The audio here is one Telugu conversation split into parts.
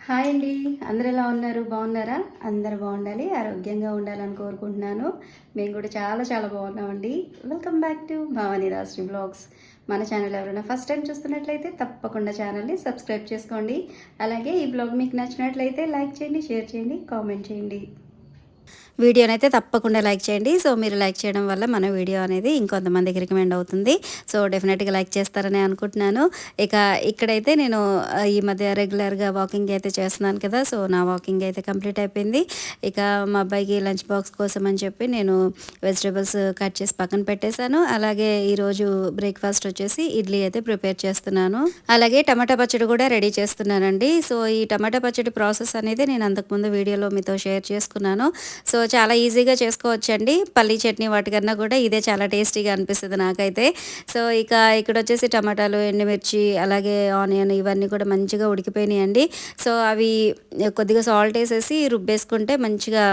హాయ్ అండి. అందరూ ఎలా ఉన్నారు? బాగున్నారా? అందరూ బాగుండాలి, ఆరోగ్యంగా ఉండాలని కోరుకుంటున్నాను. మేము కూడా చాలా చాలా బాగున్నామండి. వెల్కమ్ బ్యాక్ టు భవానీ రాశ్రీ బ్లాగ్స్. మన ఛానల్ ఎవరైనా ఫస్ట్ టైం చూస్తున్నట్లయితే తప్పకుండా ఛానల్ని సబ్స్క్రైబ్ చేసుకోండి. అలాగే ఈ బ్లాగ్ మీకు నచ్చినట్లయితే లైక్ చేయండి, షేర్ చేయండి, కామెంట్ చేయండి. వీడియోనైతే తప్పకుండా లైక్ చేయండి. సో మీరు లైక్ చేయడం వల్ల మన వీడియో అనేది ఇంకొంతమందికి రికమెండ్ అవుతుంది. సో డెఫినెట్గా లైక్ చేస్తారని అనుకుంటున్నాను. ఇక ఇక్కడైతే నేను ఈ మధ్య రెగ్యులర్గా వాకింగ్ అయితే చేస్తున్నాను కదా. సో నా వాకింగ్ అయితే కంప్లీట్ అయిపోయింది. ఇక మా అబ్బాయికి లంచ్ బాక్స్ కోసం అని చెప్పి నేను వెజిటేబుల్స్ కట్ చేసి పక్కన పెట్టేశాను. అలాగే ఈరోజు బ్రేక్ఫాస్ట్ వచ్చేసి ఇడ్లీ అయితే ప్రిపేర్ చేస్తున్నాను. అలాగే టమాటా పచ్చడి కూడా రెడీ చేస్తున్నానండి. సో ఈ టమాటా పచ్చడి ప్రాసెస్ అనేది నేను అంతకుముందు వీడియోలో మీతో షేర్ చేసుకున్నాను. సో చాలా ఈజీగా చేసుకోవచ్చండి. పల్లీ చట్నీ వాటికన్నా కూడా ఇదే చాలా టేస్టీగా అనిపిస్తుంది నాకైతే. సో ఇక ఇక్కడ వచ్చేసి టమాటాలు, ఎండుమిర్చి, అలాగే ఆనియన్ ఇవన్నీ కూడా మంచిగా ఉడికిపోయినాయండి. సో అవి కొద్దిగా సాల్ట్ వేసేసి రుబ్బేసుకుంటే మంచిగా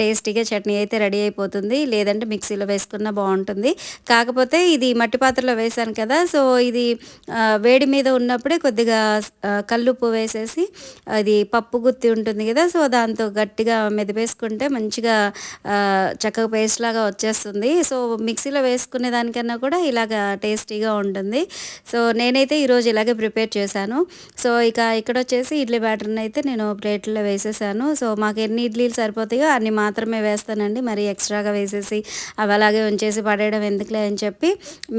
టేస్టీగా చట్నీ అయితే రెడీ అయిపోతుంది. లేదంటే మిక్సీలో వేసుకున్నా బాగుంటుంది. కాకపోతే ఇది మట్టి పాత్రలో వేసాను కదా. సో ఇది వేడి మీద ఉన్నప్పుడే కొద్దిగా కల్లుప్పు వేసేసి అది పప్పు గుత్తి ఉంటుంది కదా. సో దాంతో గట్టిగా మెదిపేసుకుంటే మంచిగా చక్కగా పేస్ట్ లాగా వచ్చేస్తుంది. సో మిక్సీలో వేసుకునే దానికన్నా కూడా ఇలాగ టేస్టీగా ఉంటుంది. సో నేనైతే ఈరోజు ఇలాగే ప్రిపేర్ చేశాను. సో ఇక ఇక్కడ వచ్చేసి ఇడ్లీ బ్యాటర్ని అయితే నేను ప్లేట్లో వేసేసాను. సో మాకు ఎన్ని ఇడ్లీలు సరిపోతాయో అన్ని మాత్రమే వేస్తానండి. మరి ఎక్స్ట్రాగా వేసేసి అవి అలాగే ఉంచేసి పడేయడం ఎందుకులే అని చెప్పి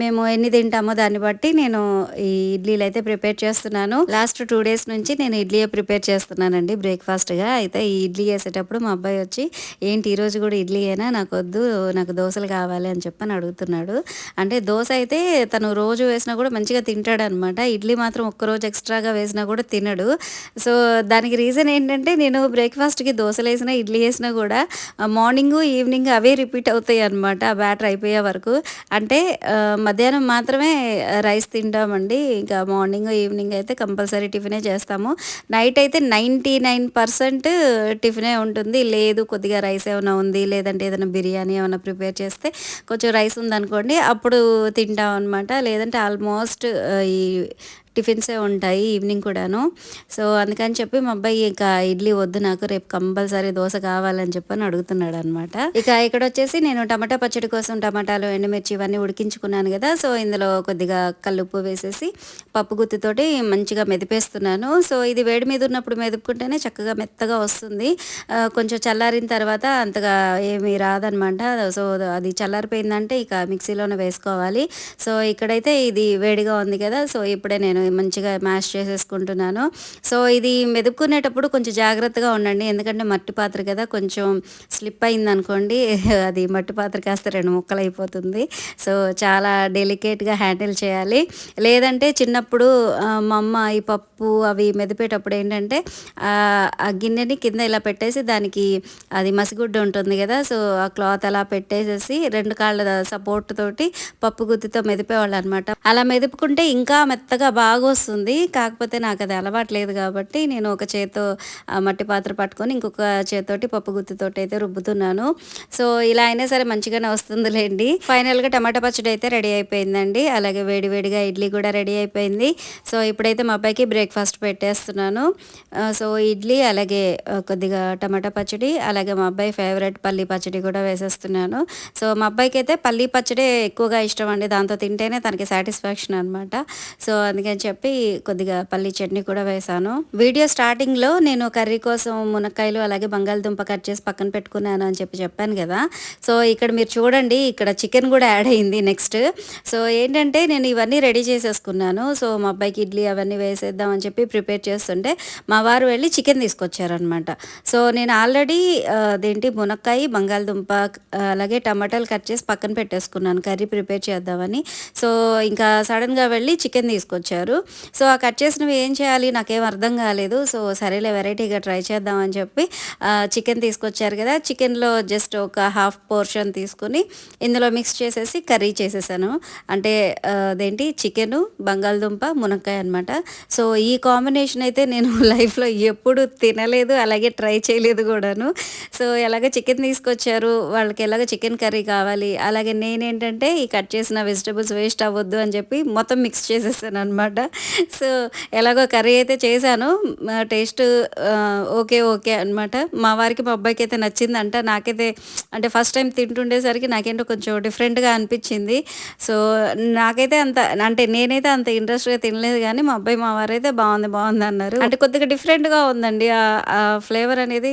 మేము ఎన్ని తింటామో దాన్ని బట్టి నేను ఈ ఇడ్లీలు అయితే ప్రిపేర్ చేస్తున్నాను. లాస్ట్ 2 days నుంచి నేను ఇడ్లీ ప్రిపేర్ చేస్తున్నానండి బ్రేక్ఫాస్ట్గా. అయితే ఈ ఇడ్లీ వేసేటప్పుడు మా అబ్బాయి వచ్చి ఏంటి ఈరోజు కూడా ఇడ్లీ అయినా నాకు వద్దు, నాకు దోశలు కావాలి అని చెప్పని అడుగుతున్నాడు. అంటే దోశ అయితే తను రోజు వేసినా కూడా మంచిగా తింటాడు అనమాట. ఇడ్లీ మాత్రం ఒక్కరోజు ఎక్స్ట్రాగా వేసినా కూడా తినడు. సో దానికి రీజన్ ఏంటంటే నేను బ్రేక్ఫాస్ట్కి దోశలు వేసినా ఇడ్లీ వేసినా కూడా మార్నింగు ఈవినింగ్ అవే రిపీట్ అవుతాయి అనమాట. ఆ బ్యాటర్ అయిపోయే వరకు. అంటే మధ్యాహ్నం మాత్రమే రైస్ తింటామండి. ఇంకా మార్నింగ్ ఈవినింగ్ అయితే కంపల్సరీ టిఫినే చేస్తాము. నైట్ అయితే 99% టిఫినే ఉంటుంది. లేదు కొద్దిగా రైస్ ఏమైనా ఉంది, లేదంటే ఏదైనా బిర్యానీ ఏమైనా ప్రిపేర్ చేస్తే కొంచెం రైస్ ఉందనుకోండి అప్పుడు తింటాం అనమాట. లేదంటే ఆల్మోస్ట్ ఈ టిఫిన్సే ఉంటాయి ఈవినింగ్ కూడాను. సో అందుకని చెప్పి మా అబ్బాయి ఇక ఇడ్లీ వద్దు, నాకు రేపు కంపల్సరీ దోశ కావాలని చెప్పని అడుగుతున్నాడు అనమాట. ఇక ఇక్కడ వచ్చేసి నేను టమాటా పచ్చడి కోసం టమాటాలు, ఎండుమిర్చి ఇవన్నీ ఉడికించుకున్నాను కదా. సో ఇందులో కొద్దిగా కల్లుప్పు వేసేసి పప్పు గుత్తితోటి మంచిగా మెదిపేస్తున్నాను. సో ఇది వేడి మీద ఉన్నప్పుడు మెదుపుకుంటేనే చక్కగా మెత్తగా వస్తుంది. కొంచెం చల్లారిన తర్వాత అంతగా ఏమీ రాదనమాట. సో అది చల్లారిపోయిందంటే ఇక మిక్సీలోనే వేసుకోవాలి. సో ఇక్కడైతే ఇది వేడిగా ఉంది కదా. సో ఇప్పుడే నేను మంచిగా మ్యాష్ చేసేసుకుంటున్నాను. సో ఇది మెదుపుకునేటప్పుడు కొంచెం జాగ్రత్తగా ఉండండి. ఎందుకంటే మట్టి పాత్ర కదా, కొంచెం స్లిప్ అయింది అనుకోండి అది మట్టి పాత్ర కాస్త 2 ముక్కలు అయిపోతుంది. సో చాలా డెలికేట్గా హ్యాండిల్ చేయాలి. లేదంటే చిన్నప్పుడు మా అమ్మ ఈ పప్పు అవి మెదిపేటప్పుడు ఏంటంటే ఆ గిన్నెని కింద ఇలా పెట్టేసి దానికి అది మసిగుడ్డ ఉంటుంది కదా. సో ఆ క్లాత్ అలా పెట్టేసేసి 2 కాళ్ళ సపోర్ట్ తోటి పప్పు గుత్తితో మెదిపేవాళ్ళు అనమాట. అలా మెదుపుకుంటే ఇంకా మెత్తగా బాగా వస్తుంది. కాకపోతే నాకు అది అలవాటు లేదు కాబట్టి నేను ఒక చేత్తో మట్టి పాత్ర పట్టుకొని ఇంకొక చేత్తోటి పప్పు గుత్తితోటి అయితే రుబ్బుతున్నాను. సో ఇలా అయినా సరే మంచిగానే వస్తుందిలేండి. ఫైనల్గా టమాటా పచ్చడి అయితే రెడీ అయిపోయిందండి. అలాగే వేడివేడిగా ఇడ్లీ కూడా రెడీ అయిపోయింది. సో ఇప్పుడైతే మా అబ్బాయికి బ్రేక్ఫాస్ట్ పెట్టేస్తున్నాను. సో ఇడ్లీ అలాగే కొద్దిగా టమాటా పచ్చడి, అలాగే మా అబ్బాయి ఫేవరెట్ పల్లీ పచ్చడి కూడా వేసేస్తున్నాను. సో మా అబ్బాయికి అయితే పల్లీ పచ్చడి ఎక్కువగా ఇష్టం అండి. దాంతో తింటేనే తనకి సాటిస్ఫాక్షన్ అనమాట. సో అందుకని చెప్పి కొద్దిగా పల్లీ చట్నీ కూడా వేశాను. వీడియో స్టార్టింగ్లో నేను కర్రీ కోసం మునక్కాయలు అలాగే బంగాళదుంప కట్ చేసి పక్కన పెట్టుకున్నాను అని చెప్పాను కదా. సో ఇక్కడ మీరు చూడండి, ఇక్కడ చికెన్ కూడా యాడ్ అయింది నెక్స్ట్. సో ఏంటంటే నేను ఇవన్నీ రెడీ చేసేసుకున్నాను. సో మా అబ్బాయికి ఇడ్లీ అవన్నీ వేసేద్దాం అని చెప్పి ప్రిపేర్ చేస్తుంటే మా వారు వెళ్ళి చికెన్ తీసుకొచ్చారనమాట. సో నేను ఆల్రెడీ అదేంటి మునక్కాయ, బంగాళదుంప అలాగే టమాటాలు కట్ చేసి పక్కన పెట్టేసుకున్నాను కర్రీ ప్రిపేర్ చేద్దామని. సో ఇంకా సడన్గా వెళ్ళి చికెన్ తీసుకొచ్చారు. సో ఆ కట్ చేసినవి ఏం చేయాలి నాకేం అర్థం కాలేదు. సో సరేలే వెరైటీగా ట్రై చేద్దామని చెప్పి చికెన్ తీసుకొచ్చారు కదా. చికెన్లో జస్ట్ ఒక హాఫ్ పోర్షన్ తీసుకుని ఇందులో మిక్స్ చేసేసి కర్రీ చేసేసాను. అంటే అదేంటి చికెను, బంగాళదుంప, మునక్కాయ అనమాట. సో ఈ కాంబినేషన్ అయితే నేను లైఫ్లో ఎప్పుడు తినలేదు, అలాగే ట్రై చేయలేదు కూడాను. సో ఎలాగ చికెన్ తీసుకొచ్చారు, వాళ్ళకి ఎలాగ చికెన్ కర్రీ కావాలి, అలాగే నేనేంటంటే ఈ కట్ చేసిన వెజిటబుల్స్ వేస్ట్ అవ్వద్దు అని చెప్పి మొత్తం మిక్స్ చేసేసాను అనమాట. సో ఎలాగో కర్రీ అయితే చేశాను. టేస్ట్ ఓకే ఓకే అనమాట. మా వారికి మా అబ్బాయికి అయితే నచ్చిందంట. నాకైతే అంటే ఫస్ట్ టైం తింటుండేసరికి నాకేంటో కొంచెం డిఫరెంట్గా అనిపించింది. సో నాకైతే అంత అంటే నేనైతే అంత ఇంట్రెస్ట్గా తినలేదు, కానీ మా అబ్బాయి మా వారైతే బాగుంది బాగుంది అన్నారు. అంటే కొద్దిగా డిఫరెంట్గా ఉందండి. ఆ ఫ్లేవర్ అనేది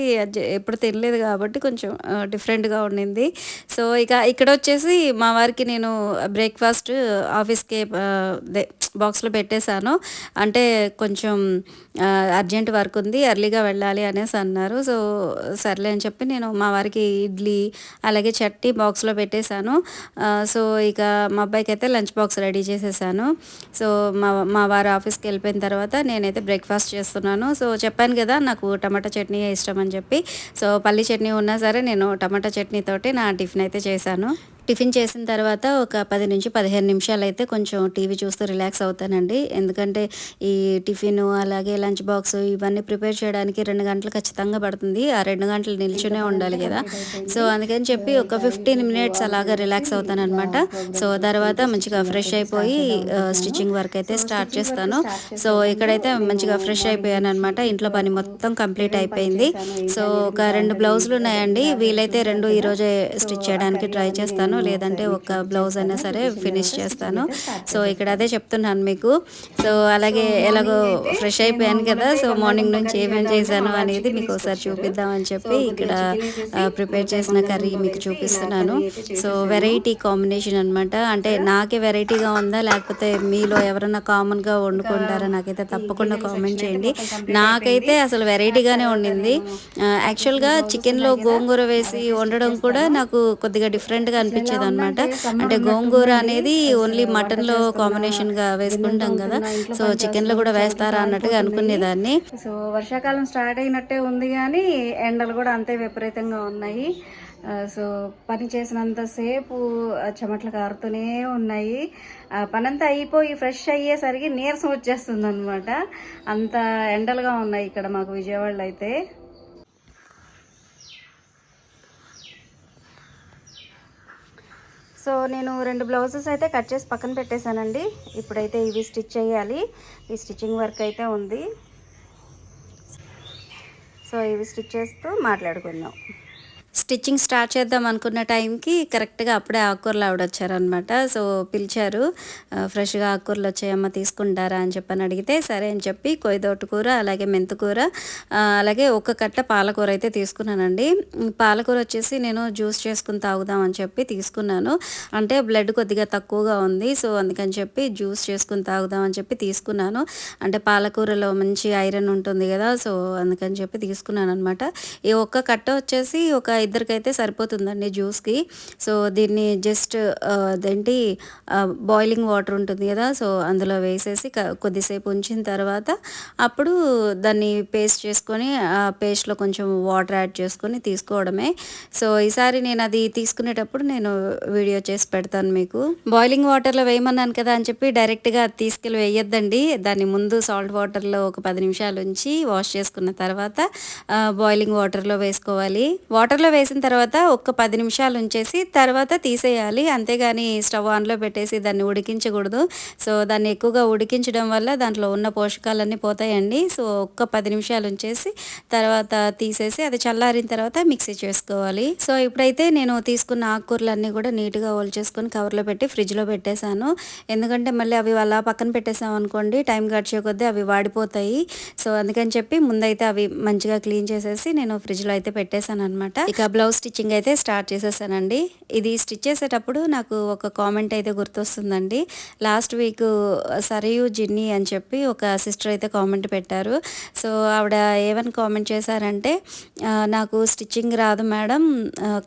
ఎప్పుడు తినలేదు కాబట్టి కొంచెం డిఫరెంట్గా ఉండింది. సో ఇక ఇక్కడ వచ్చేసి మా వారికి నేను బ్రేక్ఫాస్ట్ ఆఫీస్కి బాక్స్లో పెట్టేశాను. అంటే కొంచెం అర్జెంట్ వర్క్ ఉంది, ఎర్లీగా వెళ్ళాలి అనేసి అన్నారు. సో సర్లే అని చెప్పి నేను మా వారికి ఇడ్లీ అలాగే చట్నీ బాక్స్లో పెట్టేశాను. సో ఇక మా అబ్బాయికి అయితే లంచ్ బాక్స్ రెడీ చేసేసాను. సో మా వారు ఆఫీస్కి వెళ్ళిపోయిన తర్వాత నేనైతే బ్రేక్ఫాస్ట్ చేస్తున్నాను. సో చెప్పాను కదా నాకు టమాటా చట్నీ ఇష్టం అని చెప్పి. సో పల్లి చట్నీ ఉన్నా సరే నేను టమాటా చట్నీతోటి నా టిఫిన్ అయితే చేశాను. టిఫిన్ చేసిన తర్వాత ఒక 10-15 నిమిషాలు అయితే కొంచెం టీవీ చూస్తూ రిలాక్స్ అవుతానండి. ఎందుకంటే ఈ టిఫిన్ అలాగే లంచ్ బాక్స్ ఇవన్నీ ప్రిపేర్ చేయడానికి 2 గంటలు ఖచ్చితంగా పడుతుంది. ఆ 2 గంటలు నిల్చునే ఉండాలి కదా. సో అందుకని చెప్పి ఒక 15 మినిట్స్ అలాగా రిలాక్స్ అవుతానన్నమాట. సో తర్వాత మంచిగా ఫ్రెష్ అయిపోయి స్టిచ్చింగ్ వర్క్ అయితే స్టార్ట్ చేస్తాను. సో ఇక్కడైతే మంచిగా ఫ్రెష్ అయిపోయాను అనమాట. ఇంట్లో పని మొత్తం కంప్లీట్ అయిపోయింది. సో ఒక 2 బ్లౌజులు ఉన్నాయండి. వీలైతే 2 ఈరోజే స్టిచ్ చేయడానికి ట్రై చేస్తాను, లేదంటే ఒక బ్లౌజ్ అయినా సరే ఫినిష్ చేస్తాను. సో ఇక్కడ అదే చెప్తున్నాను మీకు. సో అలాగే ఎలాగో ఫ్రెష్ అయిపోయాను కదా. సో మార్నింగ్ నుంచి ఏమేమి చేశాను అనేది మీకు ఒకసారి చూపిద్దామని చెప్పి ఇక్కడ ప్రిపేర్ చేసిన కర్రీ మీకు చూపిస్తున్నాను. సో వెరైటీ కాంబినేషన్ అనమాట. అంటే నాకే వెరైటీగా ఉందా లేకపోతే మీలో ఎవరైనా కామన్గా వండుకుంటారా నాకైతే తప్పకుండా కామెంట్ చేయండి. నాకైతే అసలు వెరైటీగానే ఉండింది. యాక్చువల్గా చికెన్లో గోంగూర వేసి వండడం కూడా నాకు కొద్దిగా డిఫరెంట్గా అనిపించింది అనమాట. అంటే గోంగూర అనేది ఓన్లీ మటన్లో కాంబినేషన్గా వేసుకుంటాం కదా. సో చికెన్లో కూడా వేస్తారా అన్నట్టుగా అనుకునేదాన్ని. సో వర్షాకాలం స్టార్ట్ అయినట్టే ఉంది, కానీ ఎండలు కూడా అంతే విపరీతంగా ఉన్నాయి. సో పని చేసినంతసేపు చెమటలు కారుతూనే ఉన్నాయి. పనంతా అయిపోయి ఫ్రెష్ అయ్యేసరికి నీరసం వచ్చేస్తుంది అనమాట. అంత ఎండలుగా ఉన్నాయి ఇక్కడ మాకు విజయవాడలో అయితే. సో నేను 2 బ్లౌజెస్ అయితే కట్ చేసి పక్కన పెట్టేశానండి. ఇప్పుడైతే ఇవి స్టిచ్ చేయాలి. ఈ స్టిచ్చింగ్ వర్క్ అయితే ఉంది. సో ఇవి స్టిచ్ చేస్తూ మాట్లాడుకుందాం. స్టిచ్చింగ్ స్టార్ట్ చేద్దాం అనుకున్న టైంకి కరెక్ట్గా అప్పుడే ఆకుకూరలు ఆవిడ వచ్చారనమాట. సో పిలిచారు, ఫ్రెష్గా ఆకుకూరలు వచ్చాయమ్మ తీసుకుంటారా అని చెప్పని అడిగితే సరే అని చెప్పి కొయ్యదోట కూర అలాగే మెంతుకూర అలాగే ఒక కట్ట పాలకూర అయితే తీసుకున్నానండి. పాలకూర వచ్చేసి నేను జ్యూస్ చేసుకుని తాగుదామని చెప్పి తీసుకున్నాను. అంటే బ్లడ్ కొద్దిగా తక్కువగా ఉంది, సో అందుకని చెప్పి జ్యూస్ చేసుకుని తాగుదామని చెప్పి తీసుకున్నాను. అంటే పాలకూరలో మంచి ఐరన్ ఉంటుంది కదా, సో అందుకని చెప్పి తీసుకున్నాను అనమాట. ఈ ఒక్క కట్ట వచ్చేసి ఒక 2కైతే సరిపోతుందండి జ్యూస్కి. సో దీన్ని జస్ట్ అదేంటి బాయిలింగ్ వాటర్ ఉంటుంది కదా, సో అందులో వేసేసి కొద్దిసేపు ఉంచిన తర్వాత అప్పుడు దాన్ని పేస్ట్ చేసుకొని ఆ పేస్ట్లో కొంచెం వాటర్ యాడ్ చేసుకొని తీసుకోవడమే. సో ఈసారి నేను అది తీసుకునేటప్పుడు నేను వీడియో చేసి పెడతాను మీకు. బాయిలింగ్ వాటర్లో వేయమన్నాను కదా అని చెప్పి డైరెక్ట్గా తీసుకెళ్ళి వేయొద్దండి. దాన్ని ముందు సాల్ట్ వాటర్లో ఒక 10 నిమిషాలు ఉంచి వాష్ చేసుకున్న తర్వాత బాయిలింగ్ వాటర్లో వేసుకోవాలి. వాటర్లో వేసిన తర్వాత ఒక 10 నిమిషాలు ఉంచేసి తర్వాత తీసేయాలి. అంతేగాని స్టవ్ ఆన్లో పెట్టేసి దాన్ని ఉడికించకూడదు. సో దాన్ని ఎక్కువగా ఉడికించడం వల్ల దాంట్లో ఉన్న పోషకాలన్నీ పోతాయండి. సో ఒక్క 10 నిమిషాలు ఉంచేసి తర్వాత తీసేసి అది చల్లారిన తర్వాత మిక్సీ చేసుకోవాలి. సో ఇప్పుడైతే నేను తీసుకున్న ఆకుకూరలన్నీ కూడా నీట్గా చేసుకొని కవర్లో పెట్టి ఫ్రిడ్జ్లో పెట్టేశాను. ఎందుకంటే మళ్ళీ అవి అలా పక్కన పెట్టేసాం అనుకోండి, టైం గడిచే కొద్దీ అవి వాడిపోతాయి. సో అందుకని చెప్పి ముందైతే అవి మంచిగా క్లీన్ చేసేసి నేను ఫ్రిడ్జ్లో అయితే పెట్టేశాను అనమాట. ఇక బ్లౌజ్ స్టిచ్చింగ్ అయితే స్టార్ట్ చేసేసానండి. ఇది స్టిచ్ చేసేటప్పుడు నాకు ఒక కామెంట్ అయితే గుర్తొస్తుందండి. లాస్ట్ వీక్ సరియు జిన్ని అని చెప్పి ఒక సిస్టర్ అయితే కామెంట్ పెట్టారు. సో ఆవిడ ఏమని కామెంట్ చేశారంటే, నాకు స్టిచ్చింగ్ రాదు మేడం,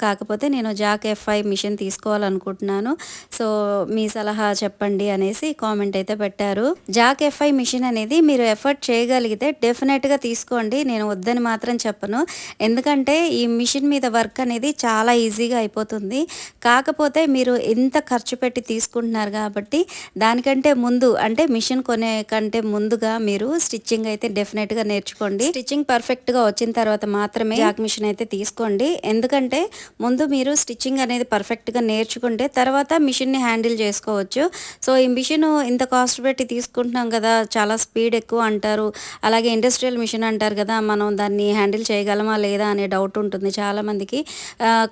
కాకపోతే నేను జాక్ F5 మిషన్ తీసుకోవాలనుకుంటున్నాను, సో మీ సలహా చెప్పండి అనేసి కామెంట్ అయితే పెట్టారు. జాక్ F5 మిషన్ అనేది మీరు ఎఫర్ట్ చేయగలిగితే డెఫినెట్గా తీసుకోండి, నేను వద్దని మాత్రం చెప్పను. ఎందుకంటే ఈ మిషన్ మీద మీద వర్క్ అనేది చాలా ఈజీగా అయిపోతుంది. కాకపోతే మీరు ఎంత ఖర్చు పెట్టి తీసుకుంటున్నారు కాబట్టి దానికంటే ముందు అంటే మిషన్ కొనే కంటే ముందుగా మీరు స్టిచ్చింగ్ అయితే డెఫినెట్గా నేర్చుకోండి. స్టిచ్చింగ్ పర్ఫెక్ట్గా వచ్చిన తర్వాత మాత్రమే జాక్ మిషన్ అయితే తీసుకోండి. ఎందుకంటే ముందు మీరు స్టిచ్చింగ్ అనేది పర్ఫెక్ట్గా నేర్చుకుంటే తర్వాత మిషన్ని హ్యాండిల్ చేసుకోవచ్చు. సో ఈ మిషన్ ఇంత కాస్ట్ పెట్టి తీసుకుంటున్నాం కదా, చాలా స్పీడ్ ఎక్కువ అంటారు, అలాగే ఇండస్ట్రియల్ మిషన్ అంటారు కదా, మనం దాన్ని హ్యాండిల్ చేయగలమా లేదా అనే డౌట్ ఉంటుంది చాలామందికి.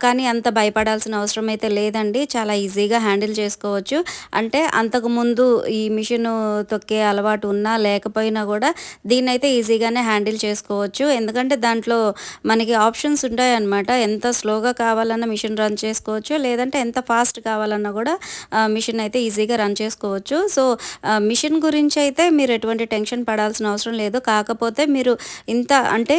కానీ అంత భయపడాల్సిన అవసరం అయితే లేదండి, చాలా ఈజీగా హ్యాండిల్ చేసుకోవచ్చు. అంటే అంతకుముందు ఈ మిషన్ తొక్కే అలవాటు ఉన్నా లేకపోయినా కూడా దీన్ని అయితే ఈజీగానే హ్యాండిల్ చేసుకోవచ్చు. ఎందుకంటే దాంట్లో మనకి ఆప్షన్స్ ఉంటాయన్నమాట. ఎంత స్లోగా కావాలన్నా మిషన్ రన్ చేసుకోవచ్చు, లేదంటే ఎంత ఫాస్ట్ కావాలన్నా కూడా మిషన్ అయితే ఈజీగా రన్ చేసుకోవచ్చు. సో మిషన్ గురించి అయితే మీరు ఎటువంటి టెన్షన్ పడాల్సిన అవసరం లేదు. కాకపోతే మీరు ఇంత అంటే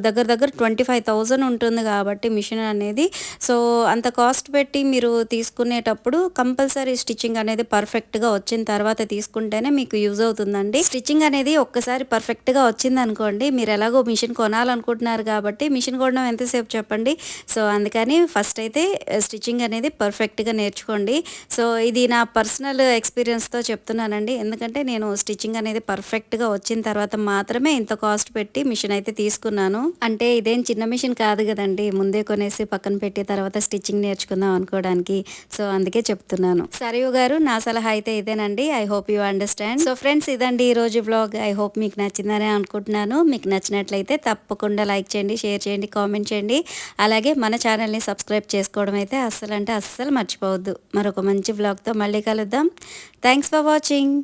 దగ్గర దగ్గర 25,000 ఉంటుంది కాబట్టి మిషన్ అనేది. సో అంత కాస్ట్ పెట్టి మీరు తీసుకునేటప్పుడు కంపల్సరీ స్టిచ్చింగ్ అనేది పర్ఫెక్ట్గా వచ్చిన తర్వాత తీసుకుంటేనే మీకు యూజ్ అవుతుందండి. స్టిచ్చింగ్ అనేది ఒక్కసారి పర్ఫెక్ట్గా వచ్చింది అనుకోండి, మీరు ఎలాగో మిషన్ కొనాలనుకుంటున్నారు కాబట్టి మిషన్ కొనడం ఎంతసేపు చెప్పండి. సో అందుకని ఫస్ట్ అయితే స్టిచ్చింగ్ అనేది పర్ఫెక్ట్గా నేర్చుకోండి. సో ఇది నా పర్సనల్ ఎక్స్పీరియన్స్తో చెప్తున్నానండి. ఎందుకంటే నేను స్టిచ్చింగ్ అనేది పర్ఫెక్ట్గా వచ్చిన తర్వాత మాత్రమే ఇంత కాస్ట్ పెట్టి మిషన్ అయితే తీసుకున్నాను. అంటే ఇదేం చిన్న మిషన్ కాదు కదండి, ముందే కొనేసి పక్కన పెట్టి తర్వాత స్టిచ్చింగ్ నేర్చుకుందాం అనుకోవడానికి. సో అందుకే చెప్తున్నాను. సరియు గారు, నా సలహా అయితే ఇదేనండి. I hope you understand. So friends, ఇదండి ఈరోజు వ్లాగ్. ఐ హోప్ మీకు నచ్చిందని అనుకుంటున్నాను. మీకు నచ్చినట్లయితే తప్పకుండా లైక్ చేయండి, షేర్ చేయండి, కామెంట్ చేయండి. అలాగే మన ఛానల్ని సబ్స్క్రైబ్ చేసుకోవడం అయితే అస్సలు మర్చిపోవద్దు. మరొక మంచి వ్లాగ్తో మళ్ళీ కలుద్దాం. Thanks for watching.